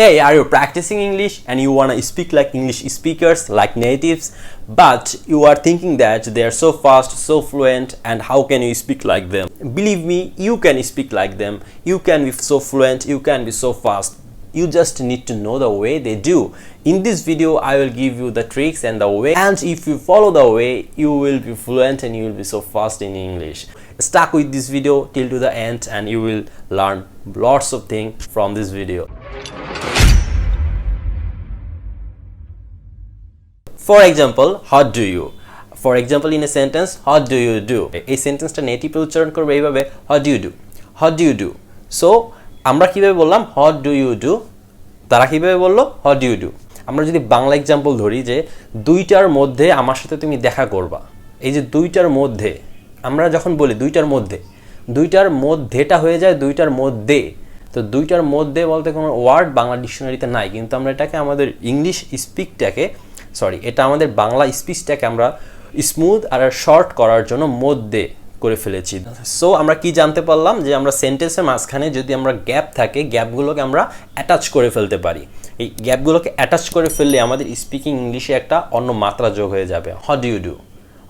Hey, are you practicing English and you want to speak like English speakers, like natives, but you are thinking that they are so fast, so fluent, and how can you speak like them? Believe me, you can speak like them. You can be so fluent, you can be so fast. You just need to know the way they do. In this video, I will give you the tricks and the way, and if you follow the way, you will be fluent and you will be so fast in English. Stuck with this video till to the end and you will learn lots of things from this video. For example, how do you? For example, in a sentence, how do you do? A sentence টা native উচ্চারণ করবে এইভাবে, how do you do? How do you do? So আমরা কিভাবে বললাম how do you do? তারা কিভাবে বললো how do you do? আমরা যদি বাংলা एग्जांपल ধরি যে দুইটার মধ্যে আমার সাথে তুমি দেখা করবা। এই যে দুইটার মধ্যে আমরা যখন বলি দুইটার মধ্যেটা হয়ে যায় দুইটার মধ্যে। তো দুইটার মধ্যে বলতে কোনো ওয়ার্ড বাংলা ডিকশনারিতে নাই, কিন্তু আমরা এটাকে আমাদের ইংলিশ স্পিকটাকে এটা আমাদের বাংলা স্পিচটাকে আমরা স্মুথ আর শর্ট করার জন্য মধ্যে করে ফেলেছি। সো আমরা কি জানতে পারলাম যে আমরা সেন্টেন্সের মাঝখানে যদি আমরা গ্যাপ থাকে, গ্যাপগুলোকে আমরা অ্যাটাচ করে ফেলতে পারি। এই গ্যাপগুলোকে অ্যাটাচ করে ফেললে আমাদের স্পিকিং ইংলিশে একটা অন্য মাত্রা যোগ হয়ে যাবে। How do you do?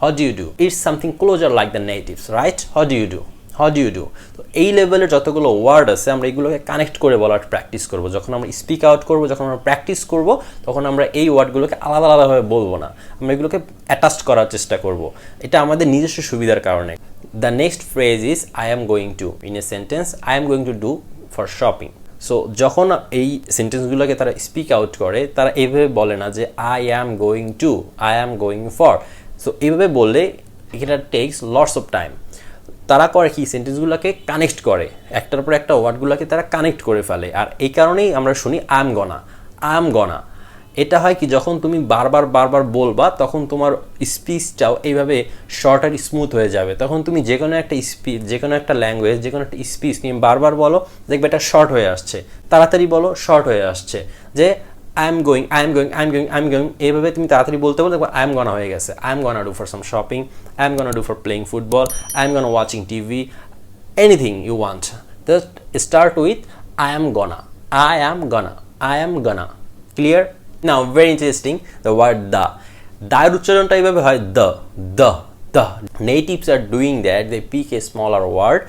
How do you do? It's something closer like the natives, right? How do you do? How do you do? তো এই লেভেলের যতগুলো ওয়ার্ড আছে আমরা এইগুলোকে কানেক্ট করে বলার প্র্যাকটিস করব। যখন আমরা স্পিক আউট করব, যখন আমরা প্র্যাকটিস করব, তখন আমরা এই ওয়ার্ডগুলোকে আলাদা আলাদাভাবে বলবো না, আমরা এগুলোকে অ্যাটাচ করার চেষ্টা করব। এটা আমাদের নিজস্ব সুবিধার কারণে। The next phrase is I am going to. In a sentence I am going to do for shopping. So যখন এই সেন্টেন্সগুলোকে তারা স্পিক আউট করে, তারা এইভাবে বলে না যে I am going to, I am going for. So এইভাবে বললে এটা টেকস লটস অফ টাইম। তারা করে কি সেন্টেন্সগুলোকে কানেক্ট করে, একটার পর একটা ওয়ার্ডগুলোকে তারা কানেক্ট করে ফেলে। আর এই কারণেই আমরা শুনি আই এম গনা। এটা হয় কি যখন তুমি বারবার বলবা, তখন তোমার স্পিচটাও এইভাবে শর্ট আর স্মুথ হয়ে যাবে। তখন তুমি যে কোনো একটা স্পিচ, যে কোনো একটা ল্যাঙ্গুয়েজ, যে কোনো একটা স্পিচ তুমি বারবার বলো, দেখবে এটা শর্ট হয়ে আসছে। তাড়াতাড়ি বলো, শর্ট হয়ে আসছে। যে I am going, এইভাবে তুমি তাড়াতাড়ি বলতে দেখো I am gonna হয়ে গেছে। I am gonna do for some shopping, I am gonna do for playing football, I am gonna watching TV, anything you want. Just start with I am gonna. Clear? Now very interesting, the word the. দার উচ্চারণটা এইভাবে হয় the. Natives are doing that, they pick a smaller word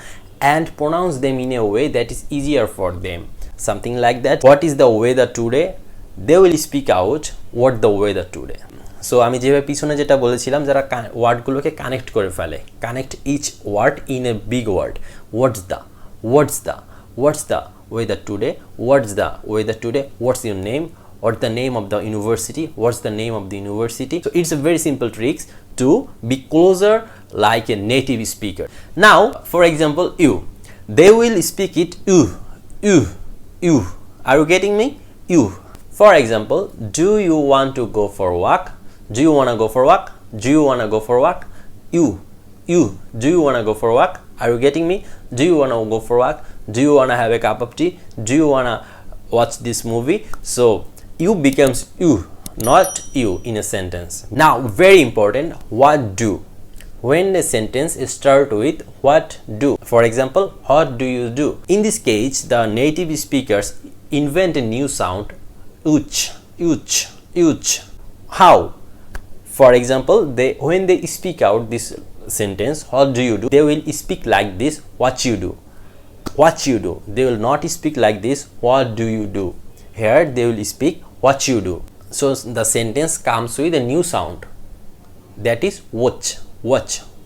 and pronounce them in a way that is easier for them. Something like that. What is the weather today? They will speak out what the weather today. So আমি যেভাবে পিছনে যেটা বলেছিলাম, যারা ওয়ার্ডগুলোকে connect করে ফেলে, connect each word in a big word. What's the weather today? What's the weather today? What's your name? What's the name of the university? What's the name of the university? So it's a very simple tricks to be closer like a native speaker. Now for example, you, they will speak it you. Are you getting me? You. For example, do you want to go for a walk? Do you want to go for a walk? Do you want to go for a walk? You. Do you want to go for a walk? Are you getting me? Do you want to go for a walk? Do you want to have a cup of tea? Do you want to watch this movie? So you becomes you, not you in a sentence. Now very important, what do? When a sentence is start with what do. For example, what do you do? In this case, the native speakers invent a new sound, uch. How? For example, when they speak out this sentence, what do you do? They will speak like this, what you do. They will not speak like this, what do you do. Here they will speak what you do. So the sentence comes with a new sound, that is watch.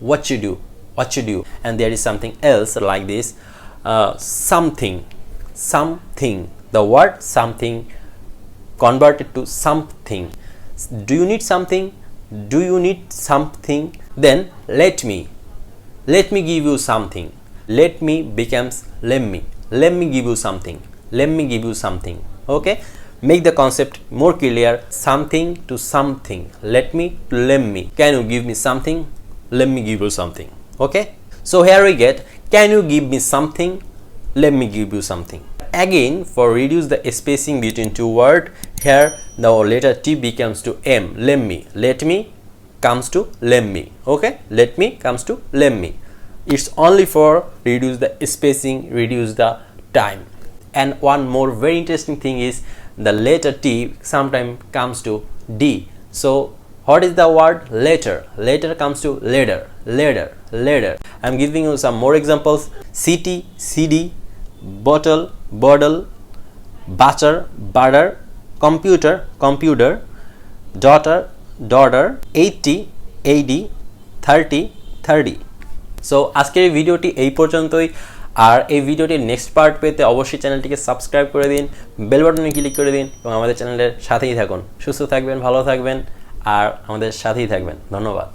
What you do. And there is something else like this, something. The word something converted to something. Do you need something? Then let me give you something. Let me becomes let me give you something. Okay, make the concept more clear. Something to something, let me to let me. Can you give me something? Let me give you something. Okay, so here we get, can you give me something? Let me give you something. Again, for reduce the spacing between two words, here the letter T becomes to M. Let me comes to let me. Okay, let me comes to let me. It's only for reduce the spacing, reduce the time. And one more very interesting thing is the letter T sometimes comes to D. So what is the word later? Later comes to later, later, later. I'm giving you some more examples. CT, CD, bottle, bottle, butter, butter, computer, computer, daughter, daughter, 80, 80, 30, 30. So আজকের এই ভিডিওটি এই পর্যন্তই। আর এই ভিডিওটির next part পেতে অবশ্যই চ্যানেলটিকে সাবস্ক্রাইব করে দিন, বেল বাটনে ক্লিক করে দিন এবং আমাদের চ্যানেলের সাথেই থাকুন। সুস্থ থাকবেন, ভালো থাকবেন আর আমাদের সাথেই থাকবেন। ধন্যবাদ।